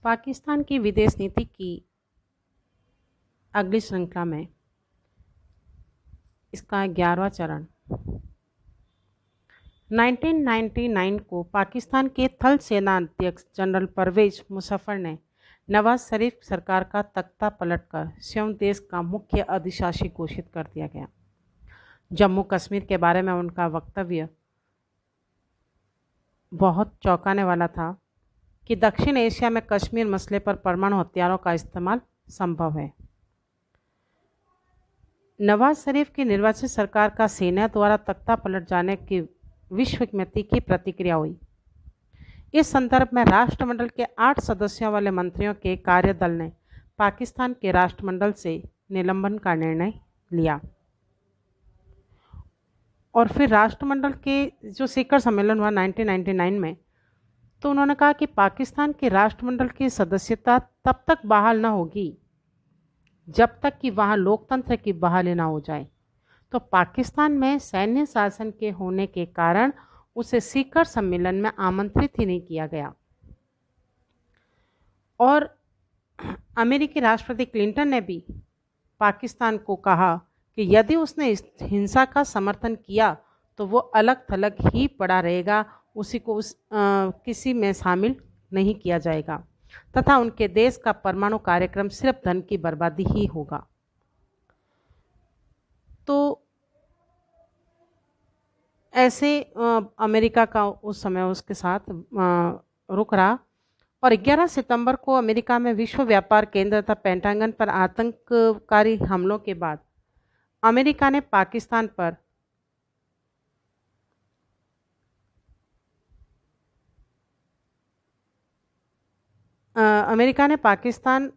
पाकिस्तान की विदेश नीति की अगली श्रृंखला में इसका 11वां चरण 1999 को पाकिस्तान के थल सेना अध्यक्ष जनरल परवेज मुशर्रफ ने नवाज शरीफ सरकार का तख्ता पलटकर स्वयं देश का मुख्य अधिशासी घोषित कर दिया गया। जम्मू कश्मीर के बारे में उनका वक्तव्य बहुत चौंकाने वाला था कि दक्षिण एशिया में कश्मीर मसले पर परमाणु हथियारों का इस्तेमाल संभव है। नवाज शरीफ की निर्वाचित सरकार का सेना द्वारा तख्ता पलट जाने की विश्व में तीखी प्रतिक्रिया हुई। इस संदर्भ में राष्ट्रमंडल के 8 सदस्यों वाले मंत्रियों के कार्यदल ने पाकिस्तान के राष्ट्रमंडल से निलंबन का निर्णय लिया और फिर राष्ट्रमंडल के जो शिखर सम्मेलन हुआ 1999 में, तो उन्होंने कहा कि पाकिस्तान के राष्ट्रमंडल की सदस्यता तब तक बहाल न होगी जब तक कि वहाँ लोकतंत्र की बहाली ना हो जाए। तो पाकिस्तान में सैन्य शासन के होने के कारण उसे शिखर सम्मेलन में आमंत्रित ही नहीं किया गया। और अमेरिकी राष्ट्रपति क्लिंटन ने भी पाकिस्तान को कहा कि यदि उसने इस हिंसा का समर्थन किया तो वो अलग थलग ही पड़ा रहेगा, उसी को किसी में शामिल नहीं किया जाएगा तथा उनके देश का परमाणु कार्यक्रम सिर्फ धन की बर्बादी ही होगा। तो ऐसे अमेरिका का उस समय उसके साथ रुख रहा और 11 सितंबर को अमेरिका में विश्व व्यापार केंद्र तथा पेंटागन पर आतंककारी हमलों के बाद अमेरिका ने पाकिस्तान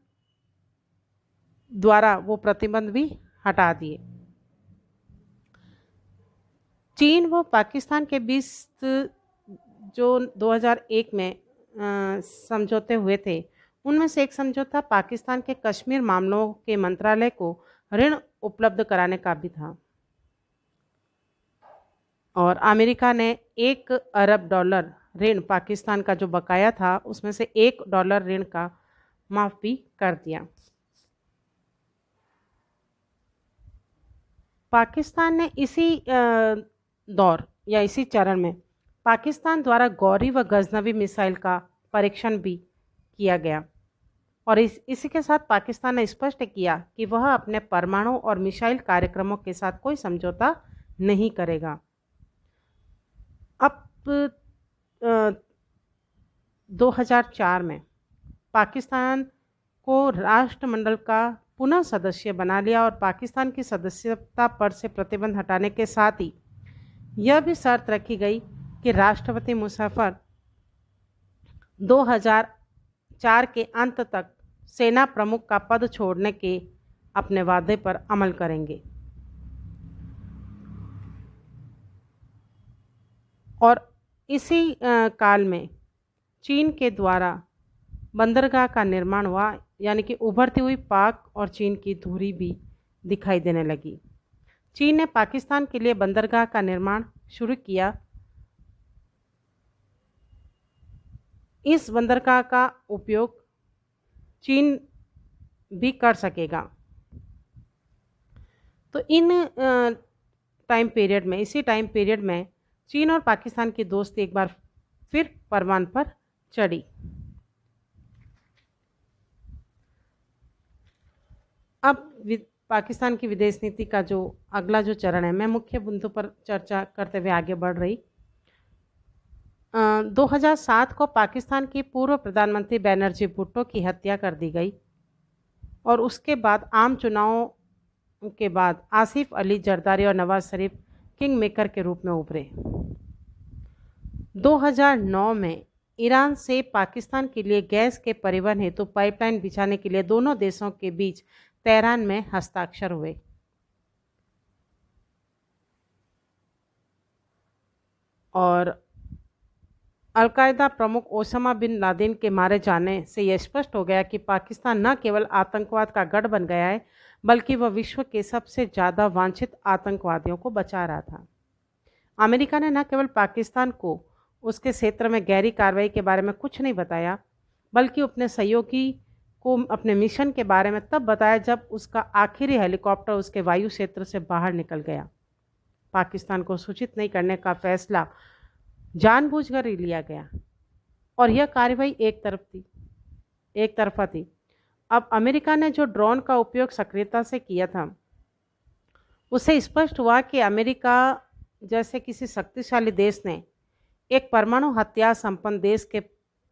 द्वारा वो प्रतिबंध भी हटा दिए। चीन व पाकिस्तान के बीच जो 2001 में समझौते हुए थे, उनमें से एक समझौता पाकिस्तान के कश्मीर मामलों के मंत्रालय को ऋण उपलब्ध कराने का भी था और अमेरिका ने $1 अरब ऋण पाकिस्तान का जो बकाया था उसमें से $1 ऋण का माफ भी कर दिया। पाकिस्तान ने इसी दौर या इसी चरण में पाकिस्तान द्वारा गौरी व गजनवी मिसाइल का परीक्षण भी किया गया और इसी के साथ पाकिस्तान ने स्पष्ट किया कि वह अपने परमाणु और मिसाइल कार्यक्रमों के साथ कोई समझौता नहीं करेगा। अब 2004 में पाकिस्तान को राष्ट्रमंडल का पुनः सदस्य बना लिया और पाकिस्तान की सदस्यता पर से प्रतिबंध हटाने के साथ ही यह भी शर्त रखी गई कि राष्ट्रपति मुशर्रफ 2004 के अंत तक सेना प्रमुख का पद छोड़ने के अपने वादे पर अमल करेंगे। और इसी काल में चीन के द्वारा बंदरगाह का निर्माण हुआ, यानी कि उभरती हुई पाक और चीन की दूरी भी दिखाई देने लगी। चीन ने पाकिस्तान के लिए बंदरगाह का निर्माण शुरू किया। इस बंदरगाह का उपयोग चीन भी कर सकेगा। तो इसी टाइम पीरियड में चीन और पाकिस्तान की दोस्ती एक बार फिर परवान पर चढ़ी। अब पाकिस्तान की विदेश नीति का जो अगला जो चरण है, मैं मुख्य बिंदु पर चर्चा करते हुए आगे बढ़ रही। 2007 को पाकिस्तान की पूर्व प्रधानमंत्री बनर्जी भुट्टो की हत्या कर दी गई और उसके बाद आम चुनावों के बाद आसिफ अली जरदारी और नवाज शरीफ किंग मेकर के रूप में उभरे। 2009 में ईरान से पाकिस्तान के लिए गैस के परिवहन हेतु पाइपलाइन बिछाने के लिए दोनों देशों के बीच तेहरान में हस्ताक्षर हुए और अलकायदा प्रमुख ओसामा बिन लादेन के मारे जाने से यह स्पष्ट हो गया कि पाकिस्तान न केवल आतंकवाद का गढ़ बन गया है, बल्कि वह विश्व के सबसे ज़्यादा वांछित आतंकवादियों को बचा रहा था। अमेरिका ने न केवल पाकिस्तान को उसके क्षेत्र में गहरी कार्रवाई के बारे में कुछ नहीं बताया, बल्कि अपने सहयोगी को अपने मिशन के बारे में तब बताया जब उसका आखिरी हेलीकॉप्टर उसके वायु क्षेत्र से बाहर निकल गया। पाकिस्तान को सूचित नहीं करने का फैसला जानबूझकर ही लिया गया और यह कार्रवाई एक तरफा थी। अब अमेरिका ने जो ड्रोन का उपयोग सक्रियता से किया था, उससे स्पष्ट हुआ कि अमेरिका जैसे किसी शक्तिशाली देश ने एक परमाणु हथियार संपन्न देश के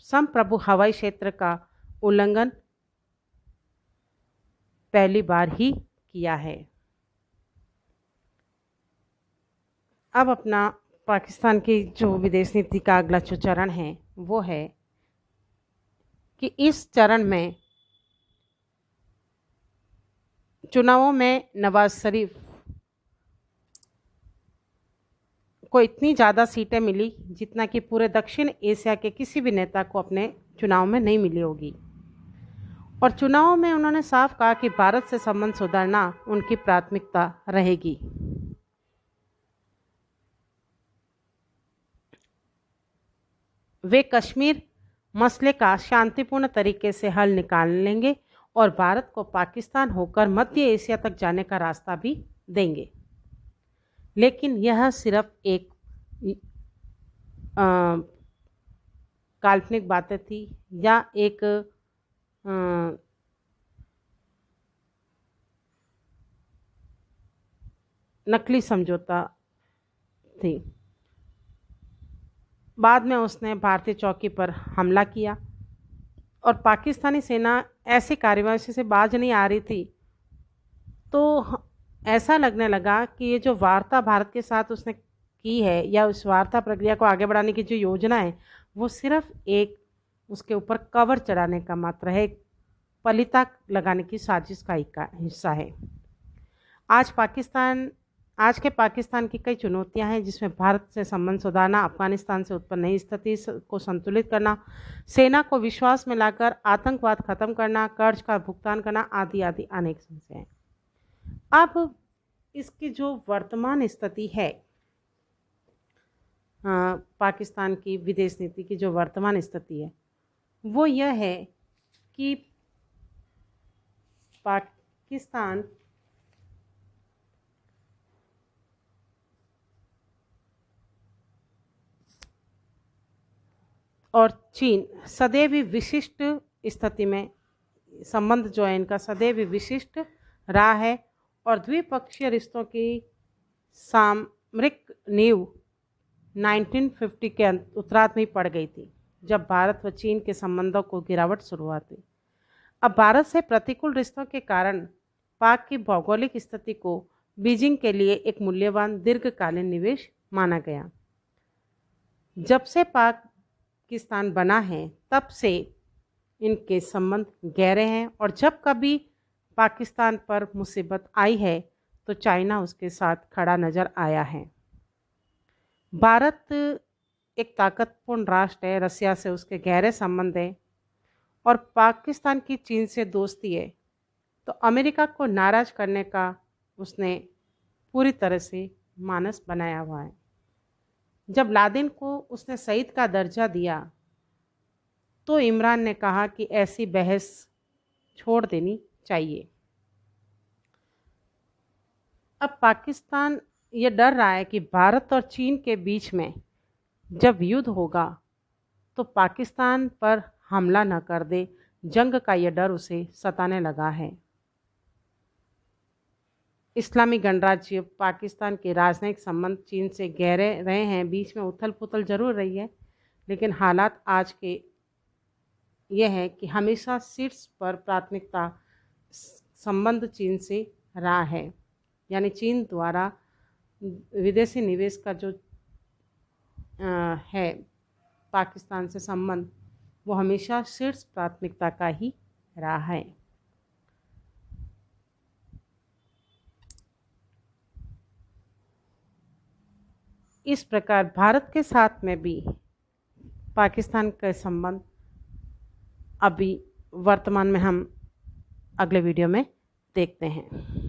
संप्रभु हवाई क्षेत्र का उल्लंघन पहली बार ही किया है। अब अपना पाकिस्तान की जो विदेश नीति का अगला जो चरण है वो है कि इस चरण में चुनावों में नवाज शरीफ को इतनी ज़्यादा सीटें मिली जितना कि पूरे दक्षिण एशिया के किसी भी नेता को अपने चुनाव में नहीं मिली होगी। और चुनावों में उन्होंने साफ कहा कि भारत से संबंध सुधारना उनकी प्राथमिकता रहेगी। वे कश्मीर मसले का शांतिपूर्ण तरीके से हल निकाल लेंगे और भारत को पाकिस्तान होकर मध्य एशिया तक जाने का रास्ता भी देंगे। लेकिन यह सिर्फ एक काल्पनिक बातें थी या एक नकली समझौता थी। बाद में उसने भारतीय चौकी पर हमला किया और पाकिस्तानी सेना ऐसी कार्रवाई से बाज नहीं आ रही थी, तो ऐसा लगने लगा कि ये जो वार्ता भारत के साथ उसने की है या उस वार्ता प्रक्रिया को आगे बढ़ाने की जो योजना है वो सिर्फ एक उसके ऊपर कवर चढ़ाने का मात्र है, एक पलिता लगाने की साजिश का हिस्सा है। आज के पाकिस्तान की कई चुनौतियां हैं, जिसमें भारत से संबंध सुधारना, अफगानिस्तान से उत्पन्न नई स्थिति को संतुलित करना, सेना को विश्वास में लाकर आतंकवाद खत्म करना, कर्ज का भुगतान करना आदि आदि अनेक समस्याएं। अब इसकी जो वर्तमान स्थिति है, पाकिस्तान की विदेश नीति की जो वर्तमान स्थिति है वो यह है कि पाकिस्तान और चीन सदैव ही विशिष्ट स्थिति में संबंध जो है इनका सदैव ही विशिष्ट रहा है और द्विपक्षीय रिश्तों की सामरिक नींव 1950 के उत्तरार्ध में पड़ गई थी, जब भारत व चीन के संबंधों को गिरावट शुरू हुई। अब भारत से प्रतिकूल रिश्तों के कारण पाक की भौगोलिक स्थिति को बीजिंग के लिए एक मूल्यवान दीर्घकालीन निवेश माना गया। जब से पाकिस्तान बना है तब से इनके संबंध गहरे हैं और जब कभी पाकिस्तान पर मुसीबत आई है तो चाइना उसके साथ खड़ा नज़र आया है। भारत एक ताकतपूर्ण राष्ट्र है, रसिया से उसके गहरे संबंध हैं और पाकिस्तान की चीन से दोस्ती है, तो अमेरिका को नाराज़ करने का उसने पूरी तरह से मानस बनाया हुआ है। जब लादेन को उसने शहीद का दर्जा दिया तो इमरान ने कहा कि ऐसी बहस छोड़ देनी चाहिए। अब पाकिस्तान ये डर रहा है कि भारत और चीन के बीच में जब युद्ध होगा तो पाकिस्तान पर हमला न कर दे, जंग का यह डर उसे सताने लगा है। इस्लामी गणराज्य पाकिस्तान के राजनयिक संबंध चीन से गहरे रहे हैं, बीच में उथल पुथल जरूर रही है, लेकिन हालात आज के यह है कि हमेशा शीर्ष पर प्राथमिकता संबंध चीन से रहा है, यानी चीन द्वारा विदेशी निवेश का जो है पाकिस्तान से संबंध वो हमेशा शीर्ष प्राथमिकता का ही रहा है। इस प्रकार भारत के साथ में भी पाकिस्तान के संबंध अभी वर्तमान में हम अगले वीडियो में देखते हैं।